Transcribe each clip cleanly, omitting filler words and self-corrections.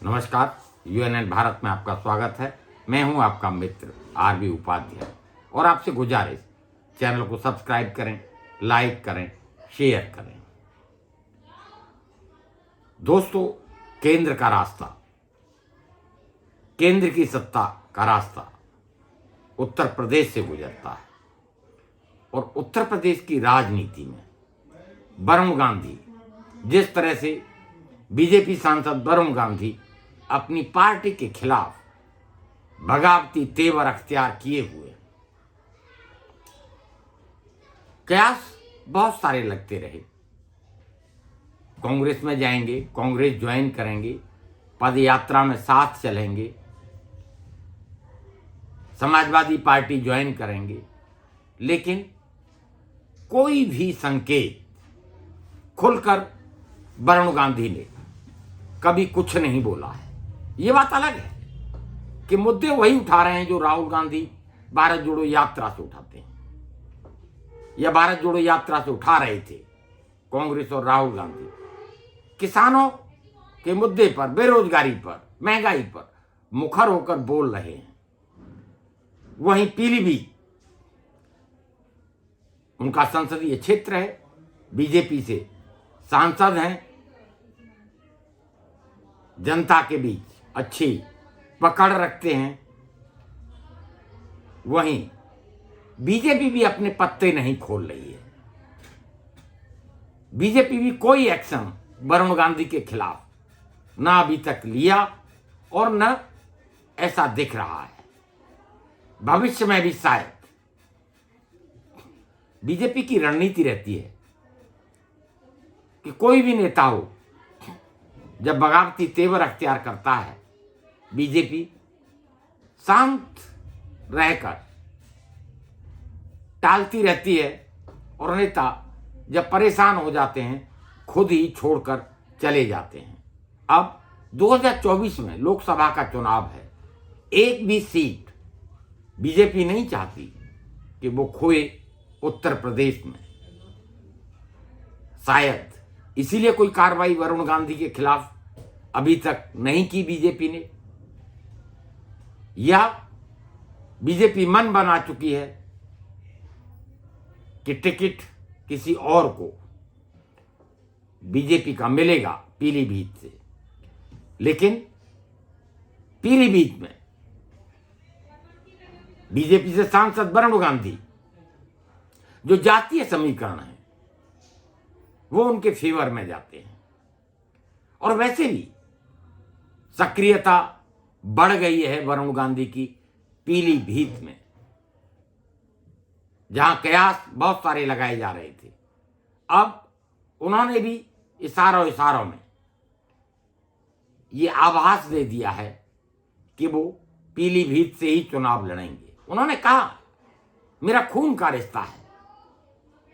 नमस्कार, यूएनएन भारत में आपका स्वागत है। मैं हूं आपका मित्र आरबी उपाध्याय और आपसे गुजारिश, चैनल को सब्सक्राइब करें, लाइक करें, शेयर करें। दोस्तों, केंद्र का रास्ता, केंद्र की सत्ता का रास्ता उत्तर प्रदेश से गुजरता है और उत्तर प्रदेश की राजनीति में वरुण गांधी, जिस तरह से बीजेपी सांसद वरुण गांधी अपनी पार्टी के खिलाफ बगावती तेवर अख्तियार किए हुए, कयास बहुत सारे लगते रहे। कांग्रेस में जाएंगे, कांग्रेस ज्वाइन करेंगे, पद यात्रा में साथ चलेंगे, समाजवादी पार्टी ज्वाइन करेंगे, लेकिन कोई भी संकेत खुलकर वरुण गांधी ने कभी कुछ नहीं बोला है। ये बात अलग है कि मुद्दे वही उठा रहे हैं जो राहुल गांधी भारत जोड़ो यात्रा से उठाते हैं, या भारत जोड़ो यात्रा से उठा रहे थे कांग्रेस और राहुल गांधी। किसानों के मुद्दे पर, बेरोजगारी पर, महंगाई पर मुखर होकर बोल रहे हैं। वहीं पीलीभीत उनका संसदीय क्षेत्र है, बीजेपी से सांसद हैं, जनता के बीच अच्छी पकड़ रखते हैं। वहीं बीजेपी भी अपने पत्ते नहीं खोल रही है। बीजेपी भी कोई एक्शन वरुण गांधी के खिलाफ ना अभी तक लिया और न ऐसा दिख रहा है। भविष्य में भी शायद बीजेपी की रणनीति रहती है कि कोई भी नेता हो, जब बगावती तेवर अख्तियार करता है, बीजेपी शांत रहकर टालती रहती है और नेता जब परेशान हो जाते हैं खुद ही छोड़कर चले जाते हैं। अब 2024 में लोकसभा का चुनाव है। एक भी सीट बीजेपी नहीं चाहती कि वो खोए उत्तर प्रदेश में। शायद इसीलिए कोई कार्रवाई वरुण गांधी के खिलाफ अभी तक नहीं की बीजेपी ने, या बीजेपी मन बना चुकी है कि टिकट किसी और को बीजेपी का मिलेगा पीलीभीत से। लेकिन पीलीभीत में बीजेपी से सांसद वरुण गांधी, जो जातीय समीकरण है, वो उनके फेवर में जाते हैं। और वैसे भी सक्रियता बढ़ गई है वरुण गांधी की पीलीभीत में, जहां कयास बहुत सारे लगाए जा रहे थे। अब उन्होंने भी इशारों में ये आभास दे दिया है कि वो पीलीभीत से ही चुनाव लड़ेंगे। उन्होंने कहा, मेरा खून का रिश्ता है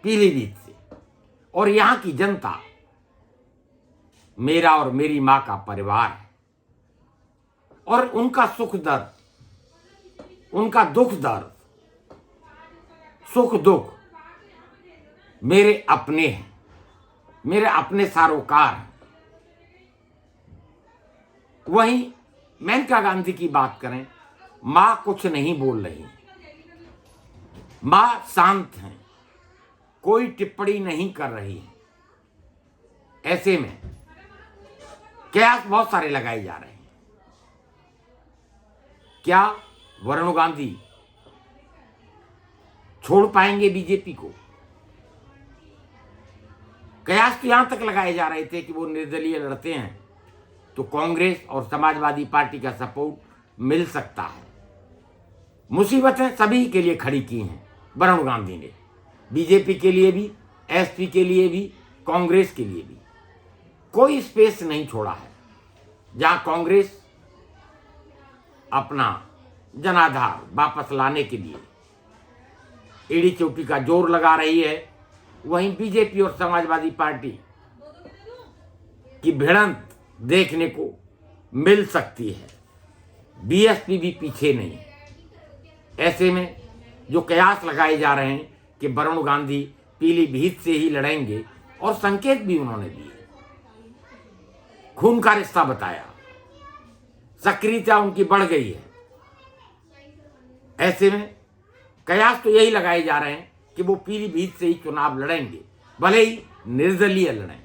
पीलीभीत से और यहां की जनता मेरा और मेरी मां का परिवार है, और उनका सुख दर्द, उनका दुख दर्द, सुख दुख मेरे अपने हैं, मेरे अपने सारोकार हैं। वहीं मेनका गांधी की बात करें, मां कुछ नहीं बोल रही, मां शांत हैं, कोई टिप्पणी नहीं कर रही है। ऐसे में कयास बहुत सारे लगाए जा रहे हैं। क्या वरुण गांधी छोड़ पाएंगे बीजेपी को? कयास तो यहां तक लगाए जा रहे थे कि वो निर्दलीय लड़ते हैं तो कांग्रेस और समाजवादी पार्टी का सपोर्ट मिल सकता है। मुसीबतें सभी के लिए खड़ी की हैं वरुण गांधी ने, बीजेपी के लिए भी, एसपी के लिए भी, कांग्रेस के लिए भी। कोई स्पेस नहीं छोड़ा है। जहां कांग्रेस अपना जनाधार वापस लाने के लिए एड़ी चोटी का जोर लगा रही है, वहीं बीजेपी और समाजवादी पार्टी की भिड़ंत देखने को मिल सकती है। बीएसपी भी पीछे नहीं है। ऐसे में जो कयास लगाए जा रहे हैं कि वरुण गांधी पीलीभीत से ही लड़ेंगे, और संकेत भी उन्होंने दिए, खून का रिश्ता बताया, सक्रियता उनकी बढ़ गई है। ऐसे में कयास तो यही लगाए जा रहे हैं कि वो पीलीभीत से ही चुनाव लड़ेंगे, भले ही निर्दलीय लड़ें।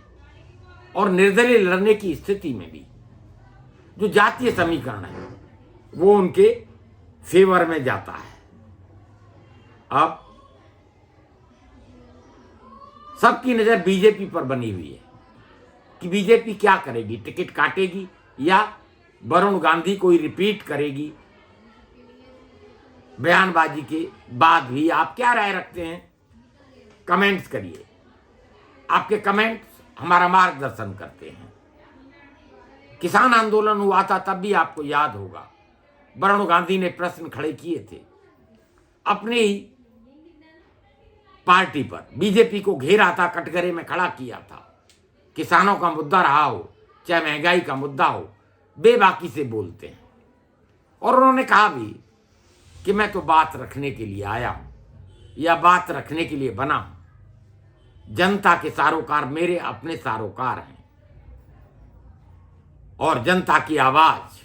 और निर्दलीय लड़ने की स्थिति में भी जो जातीय समीकरण है वो उनके फेवर में जाता है। अब सबकी नजर बीजेपी पर बनी हुई है कि बीजेपी क्या करेगी, टिकट काटेगी या वरुण गांधी को ही रिपीट करेगी। बयानबाजी के बाद भी आप क्या राय रखते हैं, कमेंट्स करिए। आपके कमेंट्स हमारा मार्गदर्शन करते हैं। किसान आंदोलन हुआ था तब भी आपको याद होगा, वरुण गांधी ने प्रश्न खड़े किए थे अपने ही पार्टी पर, बीजेपी को घेरा था, कटघरे में खड़ा किया था। किसानों का मुद्दा रहा हो चाहे महंगाई का मुद्दा हो, बेबाकी से बोलते हैं। और उन्होंने कहा भी कि मैं तो बात रखने के लिए आया हूं या बात रखने के लिए बना हूं। जनता के सारोकार मेरे अपने सारोकार हैं और जनता की आवाज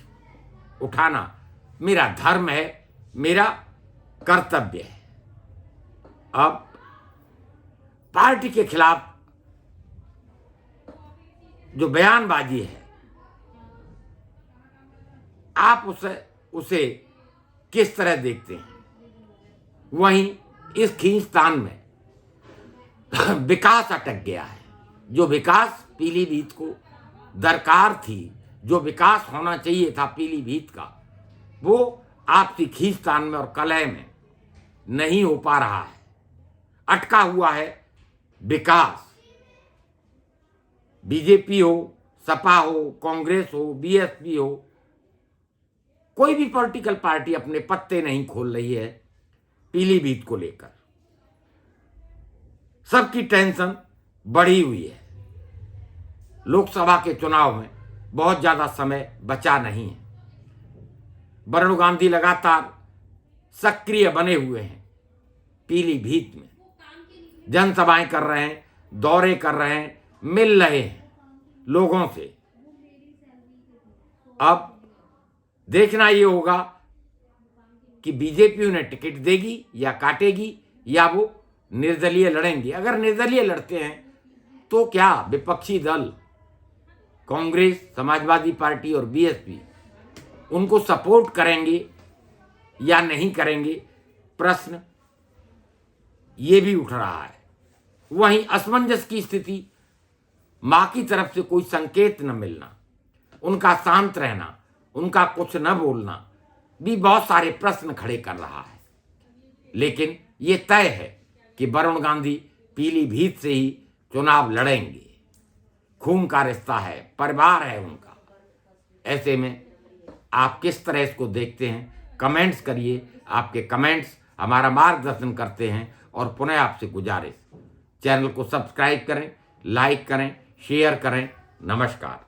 उठाना मेरा धर्म है, मेरा कर्तव्य है। अब पार्टी के खिलाफ जो बयानबाजी है, आप उसे किस तरह देखते हैं? वहीं इस खींचतान में विकास अटक गया है। जो विकास पीलीभीत को दरकार थी, जो विकास होना चाहिए था पीलीभीत का, वो आपसी खींचतान में और कलह में नहीं हो पा रहा है। अटका हुआ है विकास। बीजेपी हो, सपा हो, कांग्रेस हो, बीएसपी हो, कोई भी पॉलिटिकल पार्टी अपने पत्ते नहीं खोल रही है पीलीभीत को लेकर। सबकी टेंशन बढ़ी हुई है। लोकसभा के चुनाव में बहुत ज्यादा समय बचा नहीं है। वरुण गांधी लगातार सक्रिय बने हुए हैं पीलीभीत में, जनसभाएं कर रहे हैं, दौरे कर रहे हैं, मिल रहे हैं लोगों से। अब देखना ये होगा कि बीजेपी उन्हें टिकट देगी या काटेगी या वो निर्दलीय लड़ेंगे। अगर निर्दलीय लड़ते हैं तो क्या विपक्षी दल कांग्रेस, समाजवादी पार्टी और बीएसपी उनको सपोर्ट करेंगे या नहीं करेंगे, प्रश्न ये भी उठ रहा है। वहीं असमंजस की स्थिति, मां की तरफ से कोई संकेत न मिलना, उनका शांत रहना, उनका कुछ न बोलना भी बहुत सारे प्रश्न खड़े कर रहा है। लेकिन ये तय है कि वरुण गांधी पीलीभीत से ही चुनाव लड़ेंगे। खून का रिश्ता है, परिवार है उनका। ऐसे में आप किस तरह इसको देखते हैं, कमेंट्स करिए। आपके कमेंट्स हमारा मार्गदर्शन करते हैं। और पुनः आपसे गुजारिश, चैनल को सब्सक्राइब करें, लाइक करें, शेयर करें। नमस्कार।